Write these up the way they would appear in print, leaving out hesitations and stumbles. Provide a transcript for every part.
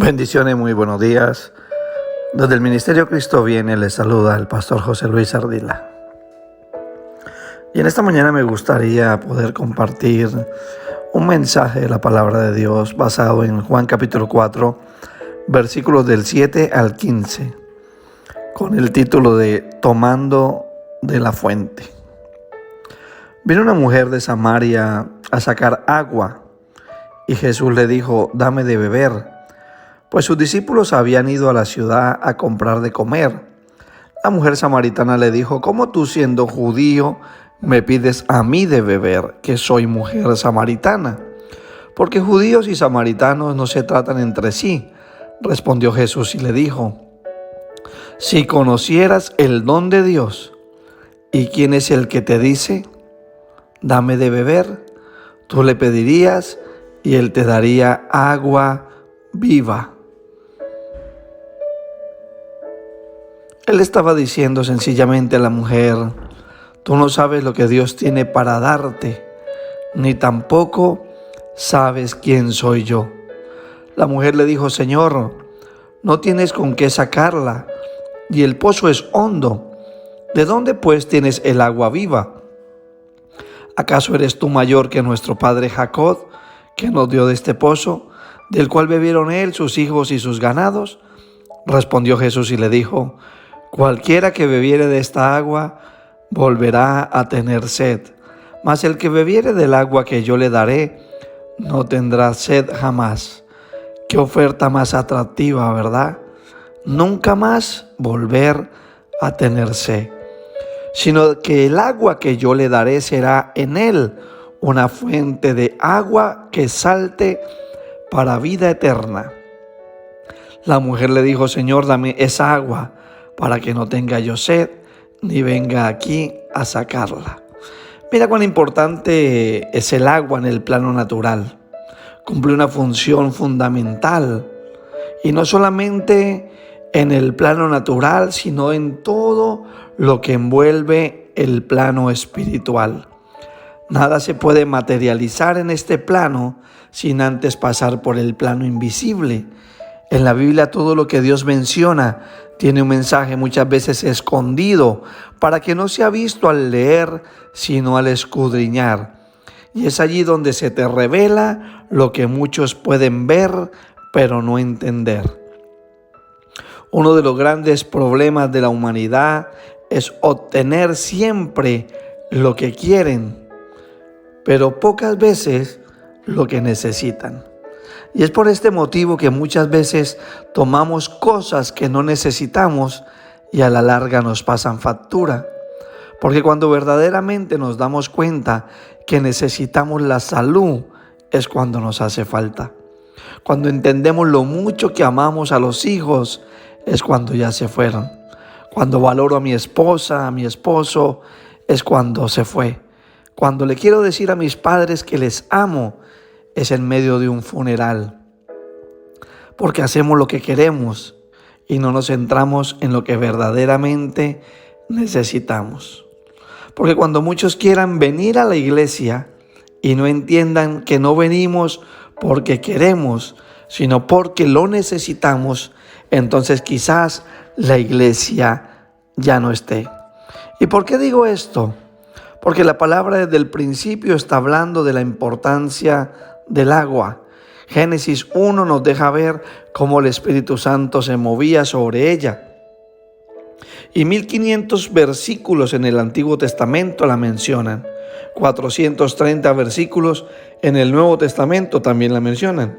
Bendiciones, muy buenos días. Desde el Ministerio Cristo Viene les saluda el pastor José Luis Ardila. Y en esta mañana me gustaría poder compartir un mensaje de la palabra de Dios basado en Juan capítulo 4, versículos del 7 al 15, con el título de Tomando de la fuente. Vino una mujer de Samaria a sacar agua y Jesús le dijo: dame de beber. Pues sus discípulos habían ido a la ciudad a comprar de comer. La mujer samaritana le dijo: ¿cómo tú, siendo judío, me pides a mí de beber, que soy mujer samaritana? Porque judíos y samaritanos no se tratan entre sí. Respondió Jesús y le dijo: si conocieras el don de Dios y quién es el que te dice, dame de beber, tú le pedirías y él te daría agua viva. Él estaba diciendo sencillamente a la mujer: tú no sabes lo que Dios tiene para darte, ni tampoco sabes quién soy yo. La mujer le dijo: Señor, no tienes con qué sacarla, y el pozo es hondo. ¿De dónde pues tienes el agua viva? ¿Acaso eres tú mayor que nuestro padre Jacob, que nos dio de este pozo, del cual bebieron él, sus hijos y sus ganados? Respondió Jesús y le dijo: cualquiera que bebiere de esta agua volverá a tener sed, mas el que bebiere del agua que yo le daré no tendrá sed jamás. Qué oferta más atractiva, ¿verdad? Nunca más volver a tener sed, sino que el agua que yo le daré será en él una fuente de agua que salte para vida eterna. La mujer le dijo: Señor, dame esa agua para que no tenga yo sed, ni venga aquí a sacarla. Mira cuán importante es el agua en el plano natural. Cumple una función fundamental, y no solamente en el plano natural, sino en todo lo que envuelve el plano espiritual. Nada se puede materializar en este plano sin antes pasar por el plano invisible. En la Biblia todo lo que Dios menciona tiene un mensaje muchas veces escondido para que no sea visto al leer, sino al escudriñar. Y es allí donde se te revela lo que muchos pueden ver, pero no entender. Uno de los grandes problemas de la humanidad es obtener siempre lo que quieren, pero pocas veces lo que necesitan. Y es por este motivo que muchas veces tomamos cosas que no necesitamos y a la larga nos pasan factura. Porque cuando verdaderamente nos damos cuenta que necesitamos la salud, es cuando nos hace falta. Cuando entendemos lo mucho que amamos a los hijos, es cuando ya se fueron. Cuando valoro a mi esposa, a mi esposo, es cuando se fue. Cuando le quiero decir a mis padres que les amo, es en medio de un funeral. Porque hacemos lo que queremos y no nos centramos en lo que verdaderamente necesitamos. Porque cuando muchos quieran venir a la iglesia y no entiendan que no venimos porque queremos, sino porque lo necesitamos, entonces quizás la iglesia ya no esté. ¿Y por qué digo esto? Porque la palabra desde el principio está hablando de la importancia del agua. Génesis 1 nos deja ver cómo el Espíritu Santo se movía sobre ella. Y 1500 versículos en el Antiguo Testamento la mencionan. 430 versículos en el Nuevo Testamento también la mencionan.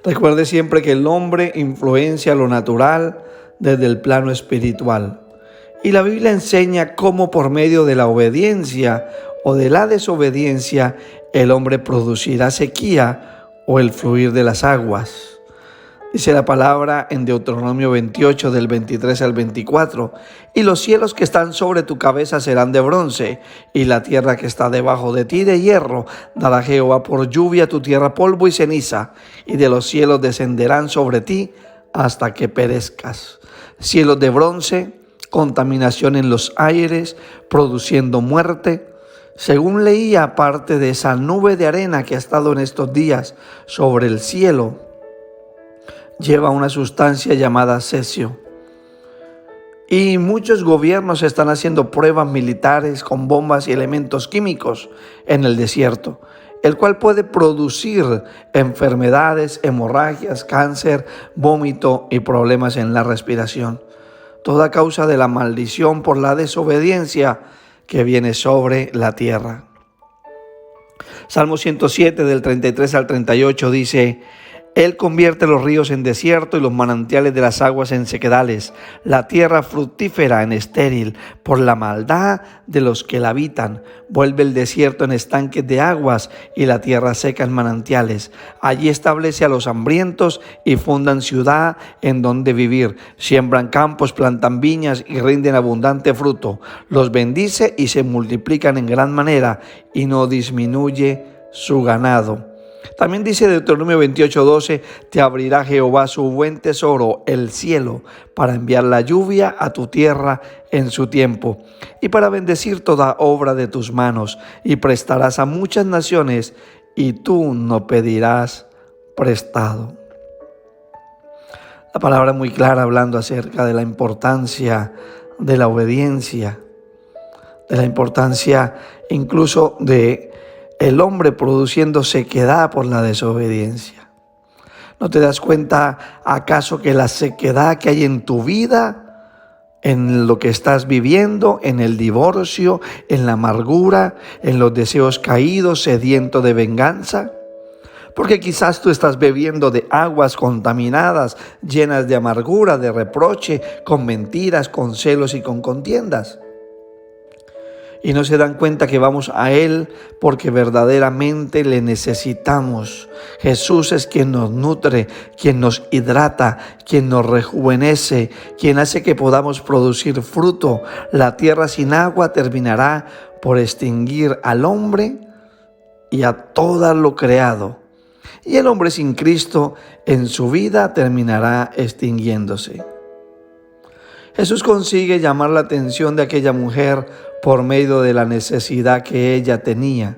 Recuerde siempre que el hombre influencia lo natural desde el plano espiritual. Y la Biblia enseña cómo por medio de la obediencia o de la desobediencia el hombre producirá sequía o el fluir de las aguas. Dice la palabra en Deuteronomio 28 del 23 al 24: y los cielos que están sobre tu cabeza serán de bronce, y la tierra que está debajo de ti de hierro. Dará Jehová por lluvia a tu tierra polvo y ceniza, y de los cielos descenderán sobre ti hasta que perezcas. Cielos de bronce, contaminación en los aires, produciendo muerte. Según leía parte de esa nube de arena que ha estado en estos días sobre el cielo, lleva una sustancia llamada cesio. Y muchos gobiernos están haciendo pruebas militares con bombas y elementos químicos en el desierto, el cual puede producir enfermedades, hemorragias, cáncer, vómito y problemas en la respiración. Toda causa de la maldición por la desobediencia que viene sobre la tierra. Salmo 107 del 33 al 38 dice: Él convierte los ríos en desierto y los manantiales de las aguas en sequedales, la tierra fructífera en estéril, por la maldad de los que la habitan. Vuelve el desierto en estanques de aguas y la tierra seca en manantiales. Allí establece a los hambrientos y fundan ciudad en donde vivir. Siembran campos, plantan viñas y rinden abundante fruto. Los bendice y se multiplican en gran manera y no disminuye su ganado. También dice Deuteronomio 28:12: Te abrirá Jehová su buen tesoro, el cielo, para enviar la lluvia a tu tierra en su tiempo, y para bendecir toda obra de tus manos, y prestarás a muchas naciones, y tú no pedirás prestado. La palabra es muy clara hablando acerca de la importancia de la obediencia, de la importancia incluso de el hombre produciendo sequedad por la desobediencia. ¿No te das cuenta acaso que la sequedad que hay en tu vida, en lo que estás viviendo, en el divorcio, en la amargura, en los deseos caídos, sediento de venganza? Porque quizás tú estás bebiendo de aguas contaminadas, llenas de amargura, de reproche, con mentiras, con celos y con contiendas. Y no se dan cuenta que vamos a Él porque verdaderamente le necesitamos. Jesús es quien nos nutre, quien nos hidrata, quien nos rejuvenece, quien hace que podamos producir fruto. La tierra sin agua terminará por extinguir al hombre y a todo lo creado. Y el hombre sin Cristo en su vida terminará extinguiéndose. Jesús consigue llamar la atención de aquella mujer por medio de la necesidad que ella tenía.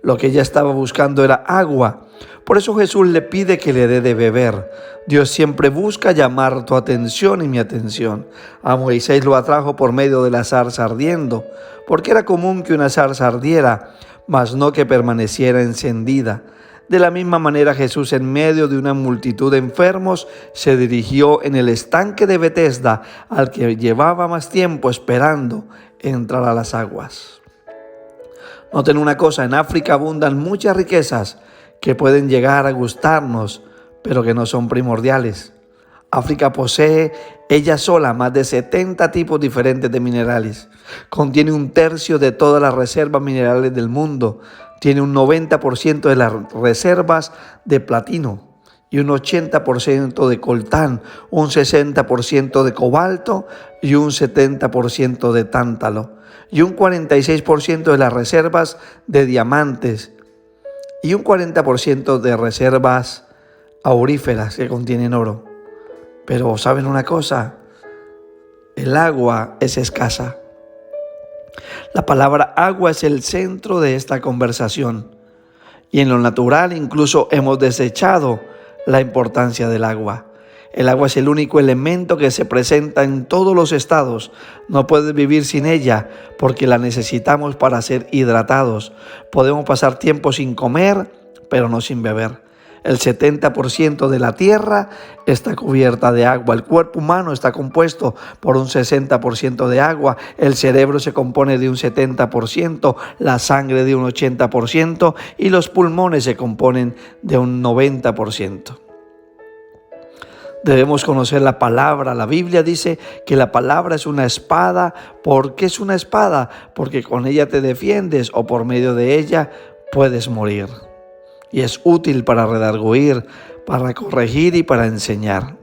Lo que ella estaba buscando era agua. Por eso Jesús le pide que le dé de beber. Dios siempre busca llamar tu atención y mi atención. A Moisés lo atrajo por medio de la zarza ardiendo, porque era común que una zarza ardiera, mas no que permaneciera encendida. De la misma manera Jesús, en medio de una multitud de enfermos, se dirigió en el estanque de Betesda al que llevaba más tiempo esperando entrar a las aguas. Noten una cosa: en África abundan muchas riquezas que pueden llegar a gustarnos, pero que no son primordiales. África posee ella sola más de 70 tipos diferentes de minerales. Contiene 1/3 de todas las reservas minerales del mundo. Tiene un 90% de las reservas de platino y un 80% de coltán, un 60% de cobalto y un 70% de tántalo, y un 46% de las reservas de diamantes y un 40% de reservas auríferas que contienen oro. Pero ¿saben una cosa? El agua es escasa. La palabra agua es el centro de esta conversación. Y en lo natural incluso hemos desechado la importancia del agua. El agua es el único elemento que se presenta en todos los estados. No puedes vivir sin ella porque la necesitamos para ser hidratados. Podemos pasar tiempo sin comer, pero no sin beber. El 70% de la tierra está cubierta de agua. El cuerpo humano está compuesto por un 60% de agua. El cerebro se compone de un 70%, la sangre de un 80% y los pulmones se componen de un 90%. Debemos conocer la palabra. La Biblia dice que la palabra es una espada. ¿Por qué es una espada? Porque con ella te defiendes o por medio de ella puedes morir. Y es útil para redarguir, para corregir y para enseñar.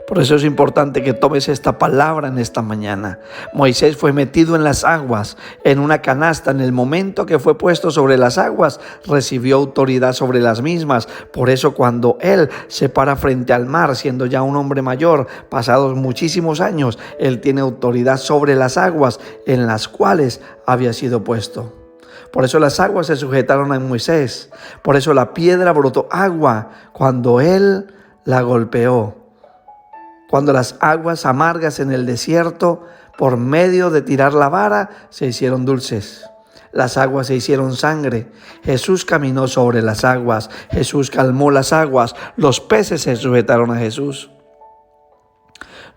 Por eso es importante que tomes esta palabra en esta mañana. Moisés fue metido en las aguas, en una canasta. En el momento que fue puesto sobre las aguas, recibió autoridad sobre las mismas. Por eso cuando él se para frente al mar, siendo ya un hombre mayor, pasados muchísimos años, él tiene autoridad sobre las aguas en las cuales había sido puesto. Por eso las aguas se sujetaron a Moisés. Por eso la piedra brotó agua cuando él la golpeó. Cuando las aguas amargas en el desierto, por medio de tirar la vara, se hicieron dulces. Las aguas se hicieron sangre. Jesús caminó sobre las aguas. Jesús calmó las aguas. Los peces se sujetaron a Jesús.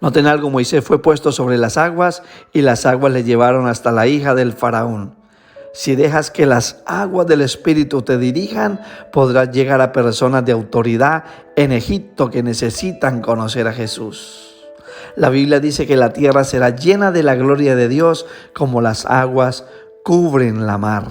Noten algo, Moisés fue puesto sobre las aguas y las aguas le llevaron hasta la hija del faraón. Si dejas que las aguas del Espíritu te dirijan, podrás llegar a personas de autoridad en Egipto que necesitan conocer a Jesús. La Biblia dice que la tierra será llena de la gloria de Dios como las aguas cubren la mar.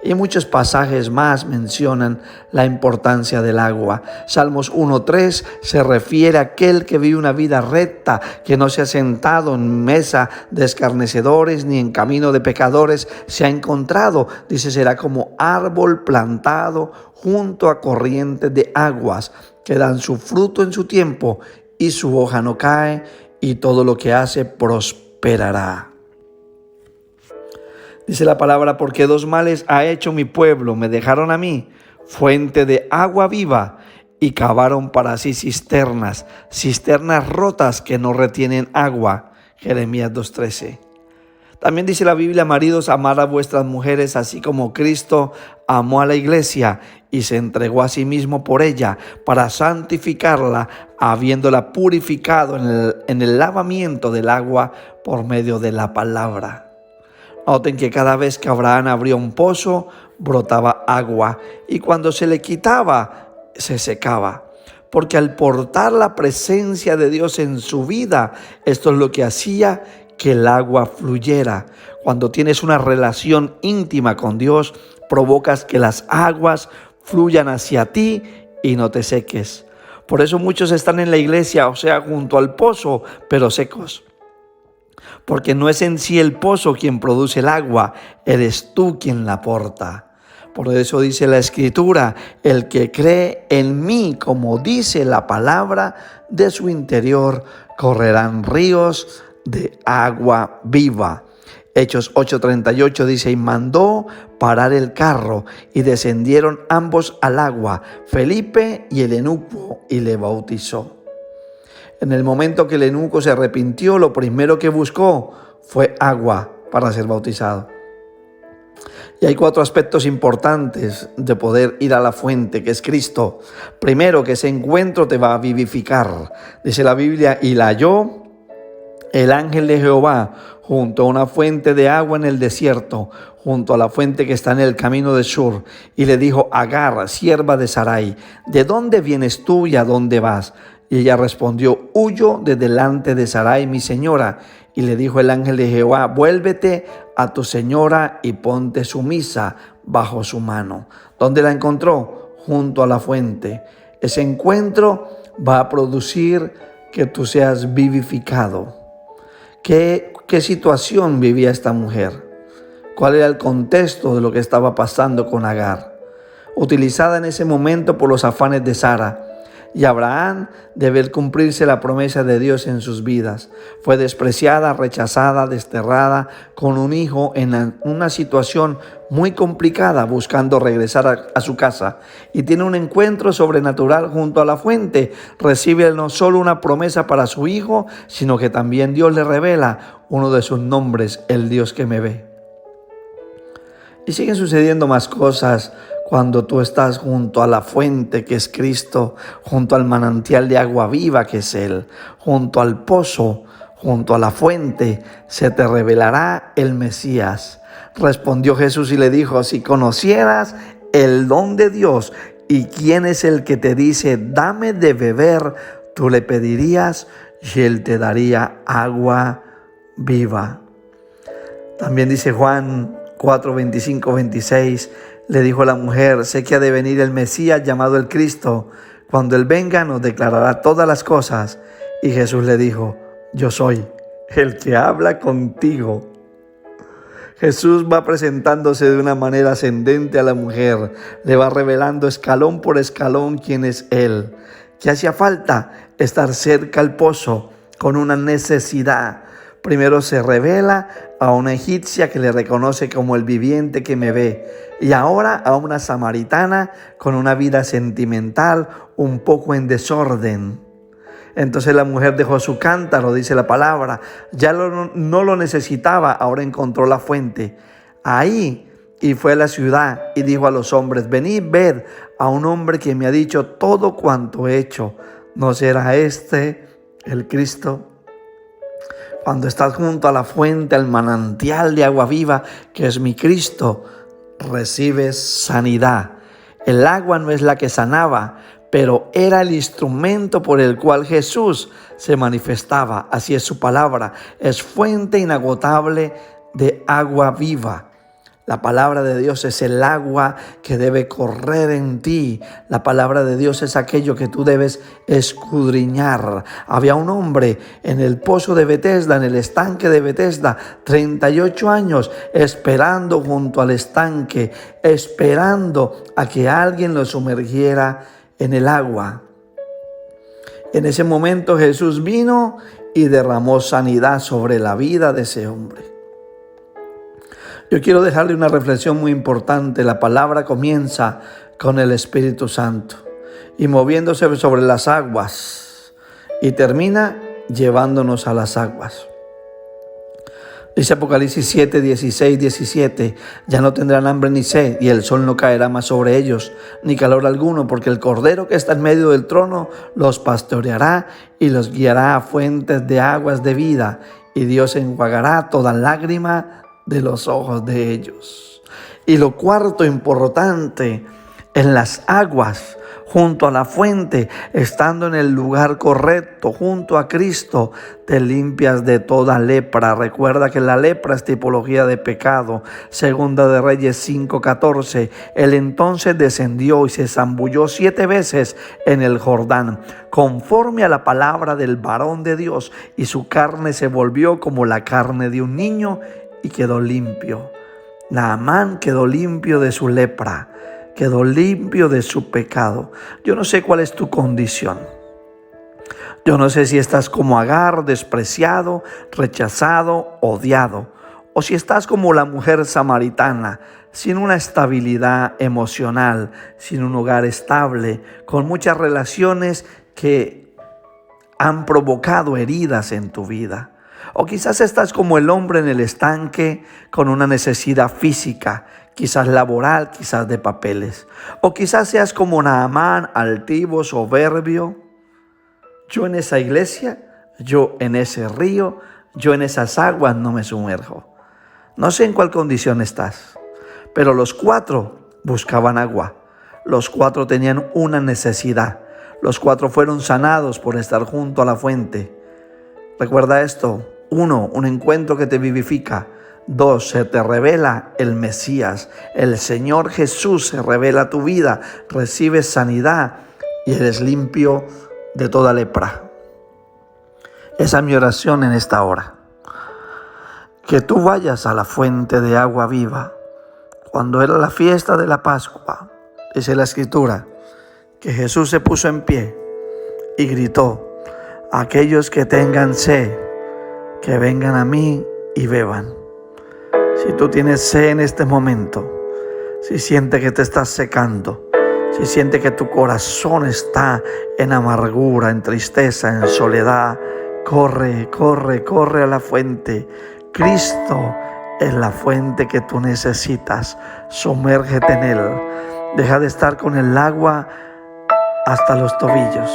Y muchos pasajes más mencionan la importancia del agua. Salmos 1:3 se refiere a aquel que vive una vida recta, que no se ha sentado en mesa de escarnecedores ni en camino de pecadores se ha encontrado. Dice, será como árbol plantado junto a corrientes de aguas, que dan su fruto en su tiempo y su hoja no cae, y todo lo que hace prosperará. Dice la palabra, porque dos males ha hecho mi pueblo, me dejaron a mí, fuente de agua viva, y cavaron para sí cisternas rotas que no retienen agua. Jeremías 2:13. También dice la Biblia, maridos, amad a vuestras mujeres, así como Cristo amó a la iglesia y se entregó a sí mismo por ella, para santificarla, habiéndola purificado en el lavamiento del agua por medio de la palabra. Noten que cada vez que Abraham abría un pozo, brotaba agua, y cuando se le quitaba, se secaba. Porque al portar la presencia de Dios en su vida, esto es lo que hacía que el agua fluyera. Cuando tienes una relación íntima con Dios, provocas que las aguas fluyan hacia ti y no te seques. Por eso muchos están en la iglesia, o sea, junto al pozo, pero secos. Porque no es en sí el pozo quien produce el agua, eres tú quien la aporta. Por eso dice la Escritura, el que cree en mí, como dice la palabra, de su interior correrán ríos de agua viva. Hechos 8:38 dice, y mandó parar el carro, y descendieron ambos al agua, Felipe y el eunuco, y le bautizó. En el momento que el eunuco se arrepintió, lo primero que buscó fue agua para ser bautizado. Y hay 4 aspectos importantes de poder ir a la fuente, que es Cristo. Primero, que ese encuentro te va a vivificar. Dice la Biblia, y la halló el ángel de Jehová junto a una fuente de agua en el desierto, junto a la fuente que está en el camino de Shur, y le dijo, Agar, sierva de Sarai, ¿de dónde vienes tú y a dónde vas? Y ella respondió, huyo de delante de Sarai, mi señora. Y le dijo el ángel de Jehová, vuélvete a tu señora y ponte sumisa bajo su mano. ¿Dónde la encontró? Junto a la fuente. Ese encuentro va a producir que tú seas vivificado. ¿Qué situación vivía esta mujer? ¿Cuál era el contexto de lo que estaba pasando con Agar? Utilizada en ese momento por los afanes de Sara. Y Abraham, de ver cumplirse la promesa de Dios en sus vidas, fue despreciada, rechazada, desterrada, con un hijo en una situación muy complicada, buscando regresar a su casa. Y tiene un encuentro sobrenatural junto a la fuente. Recibe no solo una promesa para su hijo, sino que también Dios le revela uno de sus nombres, el Dios que me ve. Y siguen sucediendo más cosas cuando tú estás junto a la fuente que es Cristo, junto al manantial de agua viva que es Él, junto al pozo, junto a la fuente, se te revelará el Mesías. Respondió Jesús y le dijo, si conocieras el don de Dios y quién es el que te dice, dame de beber, tú le pedirías y Él te daría agua viva. También dice Juan 4:25-26, le dijo la mujer, sé que ha de venir el Mesías llamado el Cristo. Cuando Él venga nos declarará todas las cosas. Y Jesús le dijo, yo soy el que habla contigo. Jesús va presentándose de una manera ascendente a la mujer. Le va revelando escalón por escalón quién es Él. ¿Qué hacía falta? Estar cerca al pozo con una necesidad. Primero se revela a una egipcia que le reconoce como el viviente que me ve. Y ahora a una samaritana con una vida sentimental, un poco en desorden. Entonces la mujer dejó su cántaro, dice la palabra. Ya no lo necesitaba, ahora encontró la fuente. Ahí, y fue a la ciudad y dijo a los hombres: venid, ved a un hombre que me ha dicho todo cuanto he hecho. ¿No será este el Cristo? Cuando estás junto a la fuente, al manantial de agua viva, que es mi Cristo, recibes sanidad. El agua no es la que sanaba, pero era el instrumento por el cual Jesús se manifestaba. Así es su palabra, es fuente inagotable de agua viva. La palabra de Dios es el agua que debe correr en ti. La palabra de Dios es aquello que tú debes escudriñar. Había un hombre en el pozo de Betesda, en el estanque de Betesda, 38 años, esperando junto al estanque, esperando a que alguien lo sumergiera en el agua. En ese momento Jesús vino y derramó sanidad sobre la vida de ese hombre. Yo quiero dejarle una reflexión muy importante. La palabra comienza con el Espíritu Santo y moviéndose sobre las aguas y termina llevándonos a las aguas. Dice Apocalipsis 7, 16, 17, ya no tendrán hambre ni sed, y el sol no caerá más sobre ellos, ni calor alguno, porque el Cordero que está en medio del trono los pastoreará y los guiará a fuentes de aguas de vida, y Dios enjuagará toda lágrima de los ojos de ellos. Y lo cuarto importante, en las aguas, junto a la fuente, estando en el lugar correcto, junto a Cristo, te limpias de toda lepra. Recuerda que la lepra es tipología de pecado. Segunda de Reyes 5:14. Él entonces descendió y se zambulló 7 veces en el Jordán, conforme a la palabra del varón de Dios, y su carne se volvió como la carne de un niño, y quedó limpio. Naamán quedó limpio de su lepra, quedó limpio de su pecado. Yo no sé cuál es tu condición. Yo no sé si estás como Agar, despreciado, rechazado, odiado, o si estás como la mujer samaritana, sin una estabilidad emocional, sin un hogar estable, con muchas relaciones que han provocado heridas en tu vida. O quizás estás como el hombre en el estanque con una necesidad física, quizás laboral, quizás de papeles. O quizás seas como Naamán, altivo, soberbio. Yo en esa iglesia, yo en ese río, yo en esas aguas no me sumerjo. No sé en cuál condición estás, pero los 4 buscaban agua. Los 4 tenían una necesidad. Los 4 fueron sanados por estar junto a la fuente. Recuerda esto. 1, un encuentro que te vivifica. 2, se te revela el Mesías. El Señor Jesús se revela a tu vida. Recibes sanidad y eres limpio de toda lepra. Esa es mi oración en esta hora. Que tú vayas a la fuente de agua viva. Cuando era la fiesta de la Pascua, dice la Escritura, que Jesús se puso en pie y gritó: aquellos que tengan sed, que vengan a mí y beban. Si tú tienes sed en este momento, si sientes que te estás secando, si sientes que tu corazón está en amargura, en tristeza, en soledad, corre, corre, corre a la fuente. Cristo es la fuente que tú necesitas. Sumérgete en Él. Deja de estar con el agua hasta los tobillos.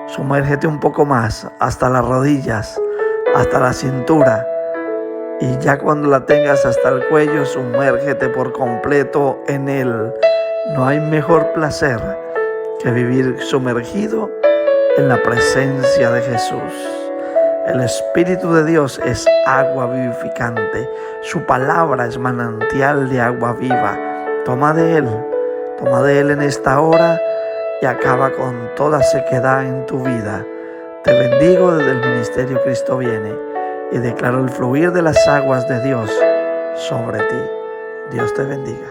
Sumérgete un poco más, hasta las rodillas, hasta la cintura. Y ya cuando la tengas hasta el cuello, sumérgete por completo en Él. No hay mejor placer que vivir sumergido en la presencia de Jesús. El Espíritu de Dios es agua vivificante. Su palabra es manantial de agua viva. Toma de Él en esta hora y acaba con toda sequedad en tu vida. Te bendigo desde el Ministerio Cristo Viene y declaro el fluir de las aguas de Dios sobre ti. Dios te bendiga.